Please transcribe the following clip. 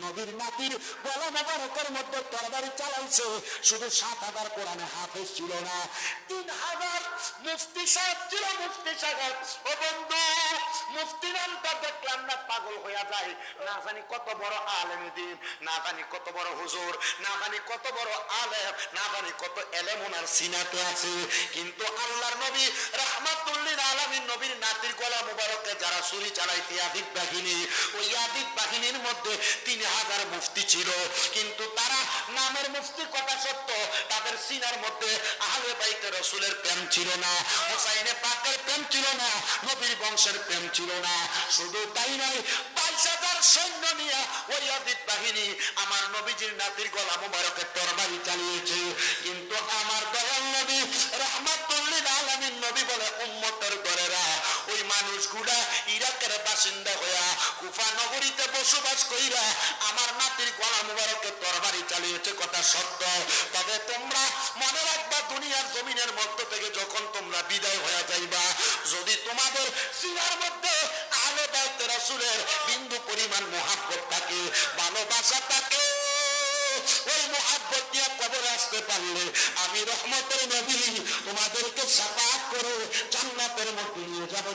নবীর নাতির গলা মোবারকের মধ্যে তরবারি চালাইছে। শুধু 7,000 কোরআনে হাফেজ ছিল না, 3,000 মুফতি সাহেব ছিল। মুফতি সাহেব, ও বন্ধু, মুফতি নামটা দেখলাম না পাগল হইয়া যায়। না জানি কত বড় আলেম দিন, না জানি কত বড় হুজুর, না জানি কত বড় আলেম, না জানি কত এলেম ওনার সিনাতে আছে। কিন্তু আল্লাহর নবী রাহমাতুল্লিল আলামিন নবীর নাতির গলা মুবারকে যারা ছুরি চালাইতে ইয়াজিদ বাহিনী, ওই ইয়াজিদ বাহিনীর মধ্যে 3,000 মুফতি ছিল। কিন্তু তারা নামের মুফতির কথা সত্য, তাদের সিনার মধ্যে আহলে বাইতে রাসূলের প্রেম ছিল না, হুসাইনে পাকের প্রেম ছিল না, নবীর বংশের প্রেম ছিল না। শুধু তাই নয়, 22,000 সৈন্য নিয়ে ওই ইয়াজিদ বাহিনী আমার নবীজির নাতির গলা মুবারকে তরবারি চালিয়েছে। কিন্তু আমার দয়াল নবী রাহমাতুল্লিল আলামিন নবী বলে, উম্মতের ঘরেরা, ওই মানুষগুলা ইরাকের বাসিন্দা হইয়া কুফা নগরীতে বসবাস কইরা আমার নাতির গলা মুবারকে তরবারি চালিয়েছে, কথা সত্য। তবে তোমরা মনে রাখবা, দুনিয়ার জমিনের মধ্য থেকে যখন তোমরা বিদায় হয়ে যাইবা, যদি তোমাদের সিনার মধ্যে আহলে বাইতে রাসূলের বিন্দু পরিমাণ মুহাব্বত থাকে, ভালোবাসা থাকে, ওই মুহাব্বত নিয়ে কবরে আসতে পারলে আমি রহমতের নবী তোমাদেরকে শাফাআত করে জান্নাতের মধ্যে নিয়ে যাবো।